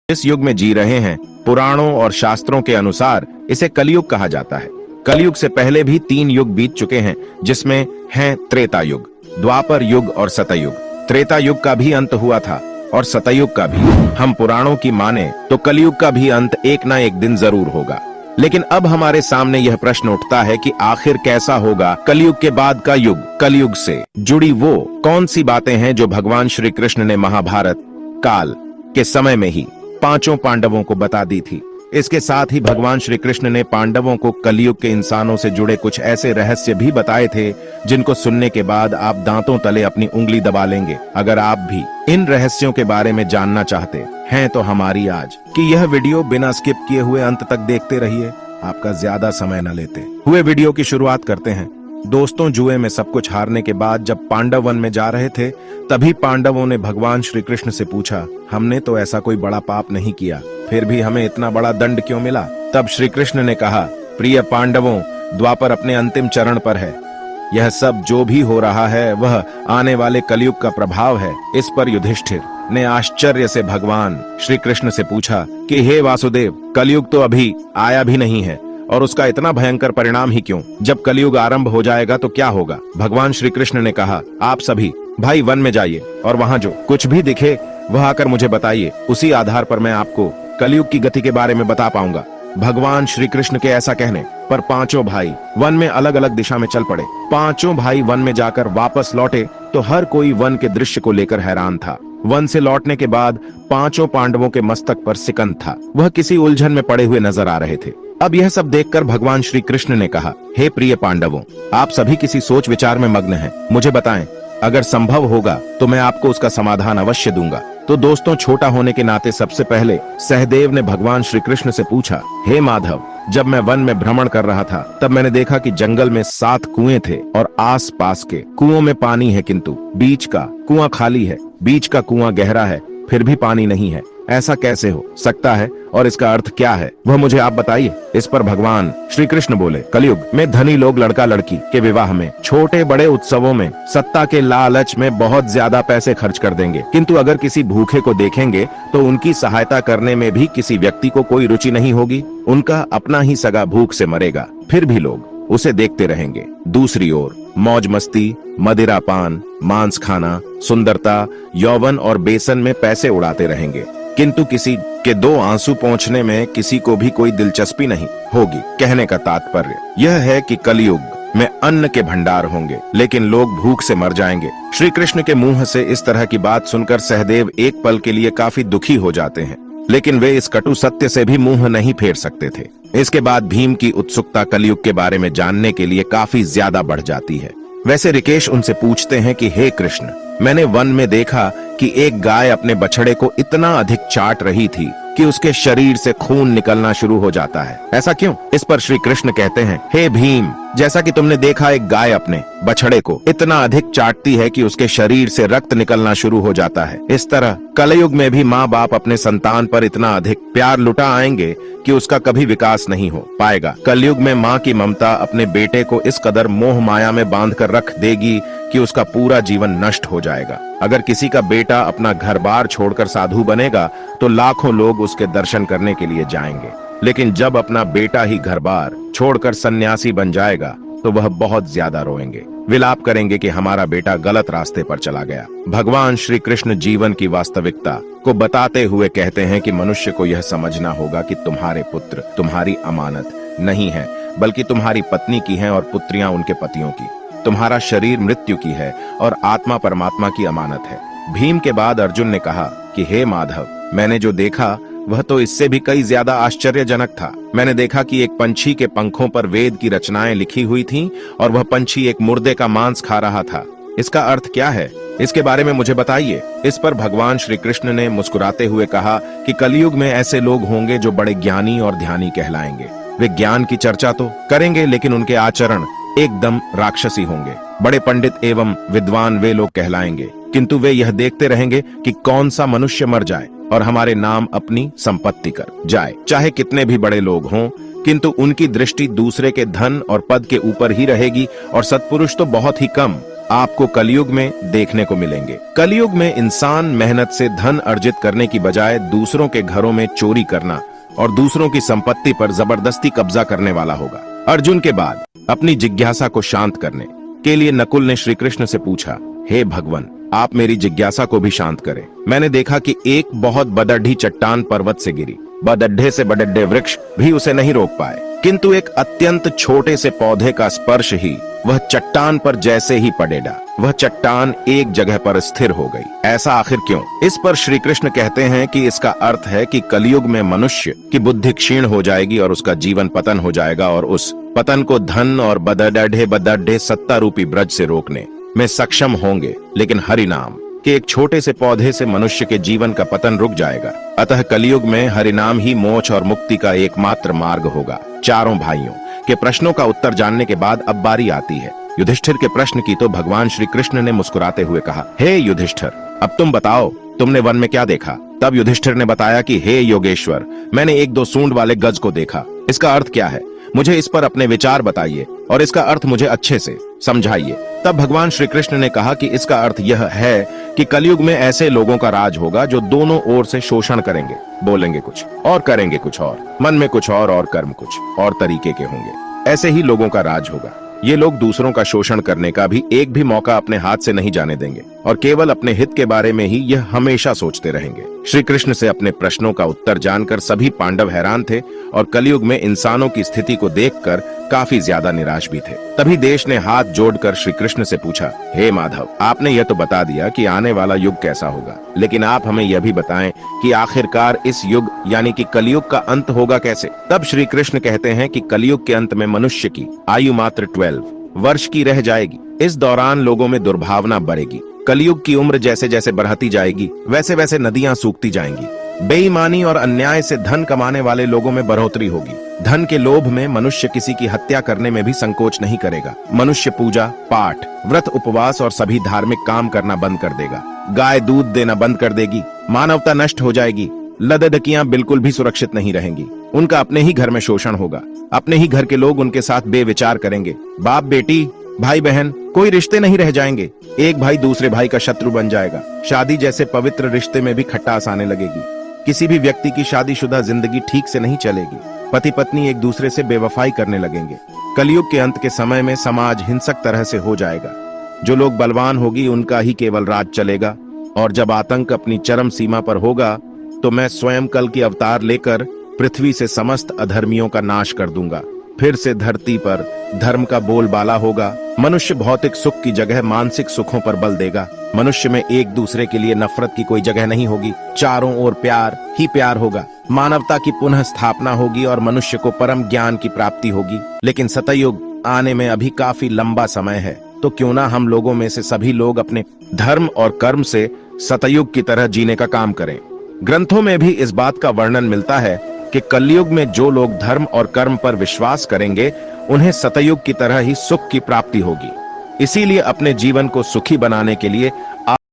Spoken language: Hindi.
जिस युग में जी रहे हैं, पुराणों और शास्त्रों के अनुसार इसे कलयुग कहा जाता है। कलयुग से पहले भी 3 युग बीत चुके हैं, जिसमें हैं त्रेता युग, द्वापर युग और सतयुग। त्रेता युग का भी अंत हुआ था और सतयुग का भी। हम पुराणों की माने तो कलयुग का भी अंत एक ना एक दिन जरूर होगा। लेकिन अब हमारे सामने यह प्रश्न उठता है कि आखिर कैसा होगा कलयुग के बाद का युग। कलयुग से जुड़ी वो कौन सी बातें हैं जो भगवान श्री कृष्ण ने महाभारत काल के समय में ही 5 पांडवों को बता दी थी। इसके साथ ही भगवान श्री कृष्ण ने पांडवों को कलयुग के इंसानों से जुड़े कुछ ऐसे रहस्य भी बताए थे जिनको सुनने के बाद आप दांतों तले अपनी उंगली दबा लेंगे। अगर आप भी इन रहस्यों के बारे में जानना चाहते हैं तो हमारी आज की यह वीडियो बिना स्किप किए हुए अंत तक देखते रहिए। आपका ज्यादा समय न लेते हुए वीडियो की शुरुआत करते हैं। दोस्तों, जुए में सब कुछ हारने के बाद जब पांडव वन में जा रहे थे, तभी पांडवों ने भगवान श्री कृष्ण से पूछा, हमने तो ऐसा कोई बड़ा पाप नहीं किया, फिर भी हमें इतना बड़ा दंड क्यों मिला? तब श्री कृष्ण ने कहा, प्रिय पांडवों, द्वापर अपने अंतिम चरण पर है। यह सब जो भी हो रहा है वह आने वाले कलयुग का प्रभाव है। इस पर युधिष्ठिर ने आश्चर्य से भगवान श्री कृष्ण से पूछा कि हे वासुदेव, कलयुग तो अभी आया भी नहीं है और उसका इतना भयंकर परिणाम ही क्यों? जब कलयुग आरंभ हो जाएगा तो क्या होगा? भगवान श्री कृष्ण ने कहा, आप सभी भाई वन में जाइए और वहाँ जो कुछ भी दिखे वह आकर मुझे बताइए। उसी आधार पर मैं आपको कलयुग की गति के बारे में बता पाऊंगा। भगवान श्री कृष्ण के ऐसा कहने पर 5 भाई वन में अलग अलग दिशा में चल पड़े। 5 भाई वन में जाकर वापस लौटे तो हर कोई वन के दृश्य को लेकर हैरान था। वन से लौटने के बाद 5 पांडवों के मस्तक पर सिकंद था। वह किसी उलझन में पड़े हुए नजर आ रहे थे। अब यह सब देखकर भगवान श्री कृष्ण ने कहा, हे प्रिय पांडवों, आप सभी किसी सोच विचार में मग्न हैं। मुझे बताएं, अगर संभव होगा तो मैं आपको उसका समाधान अवश्य दूंगा। तो दोस्तों, छोटा होने के नाते सबसे पहले सहदेव ने भगवान श्री कृष्ण से पूछा, हे माधव, जब मैं वन में भ्रमण कर रहा था तब मैंने देखा कि जंगल में 7 कुएं थे और आस पास के कुओं में पानी है, किंतु बीच का कुआं खाली है। बीच का कुआं गहरा है, फिर भी पानी नहीं है। ऐसा कैसे हो सकता है और इसका अर्थ क्या है, वह मुझे आप बताइए। इस पर भगवान श्री कृष्ण बोले, कलयुग में धनी लोग लड़का लड़की के विवाह में, छोटे बड़े उत्सवों में, सत्ता के लालच में बहुत ज्यादा पैसे खर्च कर देंगे, किंतु अगर किसी भूखे को देखेंगे तो उनकी सहायता करने में भी किसी व्यक्ति को कोई रुचि नहीं होगी। उनका अपना ही सगा भूख से मरेगा, फिर भी लोग उसे देखते रहेंगे। दूसरी ओर मौज मस्ती, मदिरा पान, मांस खाना, सुंदरता, यौवन और बेसन में पैसे उड़ाते रहेंगे, किंतु किसी के 2 आंसू पोंछने में किसी को भी कोई दिलचस्पी नहीं होगी। कहने का तात्पर्य यह है कि कलयुग में अन्न के भंडार होंगे, लेकिन लोग भूख से मर जाएंगे। श्री कृष्ण के मुंह से इस तरह की बात सुनकर सहदेव एक पल के लिए काफी दुखी हो जाते हैं, लेकिन वे इस कटु सत्य से भी मुंह नहीं फेर सकते थे। इसके बाद भीम की उत्सुकता कलयुग के बारे में जानने के लिए काफी ज्यादा बढ़ जाती है। वैसे ऋकेश उनसे पूछते हैं कि हे कृष्ण, मैंने वन में देखा कि एक गाय अपने बछड़े को इतना अधिक चाट रही थी कि उसके शरीर से खून निकलना शुरू हो जाता है। ऐसा क्यों? इस पर श्री कृष्ण कहते हैं, हे भीम, जैसा कि तुमने देखा एक गाय अपने बछड़े को इतना अधिक चाटती है कि उसके शरीर से रक्त निकलना शुरू हो जाता है, इस तरह कलयुग में भी माँ बाप अपने संतान पर इतना अधिक प्यार लुटा आएंगे कि उसका कभी विकास नहीं हो पाएगा। कलयुग में माँ की ममता अपने बेटे को इस कदर मोह माया में बांध कर रख देगी कि उसका पूरा जीवन नष्ट हो जाएगा। अगर किसी का बेटा अपना घर बार छोड़कर साधु बनेगा तो लाखों लोग उसके दर्शन करने के लिए जाएंगे, लेकिन जब अपना बेटा ही घर बार छोड़कर सन्यासी बन जाएगा तो वह बहुत ज्यादा रोएंगे, विलाप करेंगे कि हमारा बेटा गलत रास्ते पर चला गया। भगवान श्री कृष्ण जीवन की वास्तविकता को बताते हुए कहते हैं कि मनुष्य को यह समझना होगा कि तुम्हारे पुत्र तुम्हारी अमानत नहीं है, बल्कि तुम्हारी पत्नी की है और पुत्रियां उनके पतियों की। तुम्हारा शरीर मृत्यु की है और आत्मा परमात्मा की अमानत है। भीम के बाद अर्जुन ने कहा कि हे माधव, मैंने जो देखा वह तो इससे भी कई ज्यादा आश्चर्यजनक था। मैंने देखा कि एक पंछी के पंखों पर वेद की रचनाएं लिखी हुई थीं और वह पंछी एक मुर्दे का मांस खा रहा था। इसका अर्थ क्या है? इसके बारे में मुझे बताइए। इस पर भगवान श्री कृष्ण ने मुस्कुराते हुए कहा कि कलयुग में ऐसे लोग होंगे जो बड़े ज्ञानी और ध्यानी कहलाएंगे। वे ज्ञान की चर्चा तो करेंगे, लेकिन उनके आचरण एकदम राक्षसी होंगे। बड़े पंडित एवं विद्वान वे लोग कहलाएंगे, किंतु वे यह देखते रहेंगे कि कौन सा मनुष्य मर जाए और हमारे नाम अपनी संपत्ति कर जाए। चाहे कितने भी बड़े लोग हों, किंतु उनकी दृष्टि दूसरे के धन और पद के ऊपर ही रहेगी और सत्पुरुष तो बहुत ही कम। आपको कलयुग में देखने को मिलेंगे। कलयुग में इंसान मेहनत से धन अर्जित करने की बजाय दूसरों के घरों में चोरी करना और दूसरों की संपत्ति पर जबरदस्ती कब्जा करने वाला होगा। अर्जुन के बाद अपनी जिज्ञासा को शांत करने के लिए नकुल ने श्री कृष्ण से पूछा, हे भगवान, आप मेरी जिज्ञासा को भी शांत करें। मैंने देखा कि एक बहुत बदढ़ी चट्टान पर्वत से गिरी। बडड्ढे से बडड्ढे वृक्ष भी उसे नहीं रोक पाए, किंतु एक अत्यंत छोटे से पौधे का स्पर्श ही वह चट्टान पर जैसे ही पड़ेगा, वह चट्टान एक जगह पर स्थिर हो गई। ऐसा आखिर क्यों? इस पर श्री कृष्ण कहते हैं कि इसका अर्थ है कि कलयुग में मनुष्य की बुद्धि क्षीण हो जाएगी और उसका जीवन पतन हो जाएगा, और उस पतन को धन और बदढ़े सत्ता रूपी ब्रज से रोकने में सक्षम होंगे। लेकिन हरि नाम के एक छोटे से पौधे से मनुष्य के जीवन का पतन रुक जाएगा। अतः कलयुग में हरिनाम ही मोक्ष और मुक्ति का एकमात्र मार्ग होगा। चारों भाइयों के प्रश्नों का उत्तर जानने के बाद अब बारी आती है युधिष्ठिर के प्रश्न की। तो भगवान श्री कृष्ण ने मुस्कुराते हुए कहा, हे युधिष्ठिर, अब तुम बताओ, तुमने वन में क्या देखा? तब युधिष्ठिर ने बताया कि हे योगेश्वर, मैंने एक दो सूंड वाले गज को देखा। इसका अर्थ क्या है? मुझे इस पर अपने विचार बताइए और इसका अर्थ मुझे अच्छे से समझाइए। तब भगवान श्री कृष्ण ने कहा कि इसका अर्थ यह है कि कलयुग में ऐसे लोगों का राज होगा जो दोनों ओर से शोषण करेंगे, बोलेंगे कुछ और करेंगे कुछ और, मन में कुछ और कर्म कुछ और तरीके के होंगे। ऐसे ही लोगों का राज होगा। ये लोग दूसरों का शोषण करने का भी एक भी मौका अपने हाथ से नहीं जाने देंगे और केवल अपने हित के बारे में ही यह हमेशा सोचते रहेंगे। श्री कृष्ण से अपने प्रश्नों का उत्तर जानकर सभी पांडव हैरान थे और कलयुग में इंसानों की स्थिति को देखकर काफी ज्यादा निराश भी थे। तभी देश ने हाथ जोड़कर श्री कृष्ण से पूछा, हे माधव, आपने यह तो बता दिया कि आने वाला युग कैसा होगा, लेकिन आप हमें यह भी बताएं कि आखिरकार इस युग यानी कि कलयुग का अंत होगा कैसे? तब श्री कृष्ण कहते हैं कि कलयुग के अंत में मनुष्य की आयु मात्र 12 वर्ष की रह जाएगी। इस दौरान लोगों में दुर्भावना बढ़ेगी। कलयुग की उम्र जैसे जैसे बढ़ती जाएगी वैसे वैसे नदियां सूखती जाएंगी। बेईमानी और अन्याय से धन कमाने वाले लोगों में बढ़ोतरी होगी। धन के लोभ में मनुष्य किसी की हत्या करने में भी संकोच नहीं करेगा। मनुष्य पूजा पाठ, व्रत, उपवास और सभी धार्मिक काम करना बंद कर देगा। गाय दूध देना बंद कर देगी। मानवता नष्ट हो जाएगी। लद्दकियां बिल्कुल भी सुरक्षित नहीं रहेंगी। उनका अपने ही घर में शोषण होगा। अपने ही घर के लोग उनके साथ बेविचार करेंगे। बाप बेटी, भाई बहन, कोई रिश्ते नहीं रह जाएंगे। एक भाई दूसरे भाई का शत्रु बन जाएगा। शादी जैसे पवित्र रिश्ते में भी खटास आने लगेगी। किसी भी व्यक्ति की शादीशुदा जिंदगी ठीक से नहीं चलेगी। पति पत्नी एक दूसरे से बेवफाई करने लगेंगे। कलयुग के अंत के समय में समाज हिंसक तरह से हो जाएगा। जो लोग बलवान होगी उनका ही केवल राज चलेगा, और जब आतंक अपनी चरम सीमा पर होगा तो मैं स्वयं कल की अवतार लेकर पृथ्वी से समस्त अधर्मियों का नाश कर दूंगा। फिर से धरती पर धर्म का बोलबाला होगा। मनुष्य भौतिक सुख की जगह मानसिक सुखों पर बल देगा। मनुष्य में एक दूसरे के लिए नफरत की कोई जगह नहीं होगी। चारों ओर प्यार ही प्यार होगा। मानवता की पुनः स्थापना होगी और मनुष्य को परम ज्ञान की प्राप्ति होगी। लेकिन सतयुग आने में अभी काफी लंबा समय है, तो क्यों ना हम लोगों में से सभी लोग अपने धर्म और कर्म से सतयुग की तरह जीने का काम करें। ग्रंथों में भी इस बात का वर्णन मिलता है कि कलयुग में जो लोग धर्म और कर्म पर विश्वास करेंगे उन्हें सतयुग की तरह ही सुख की प्राप्ति होगी। इसीलिए अपने जीवन को सुखी बनाने के लिए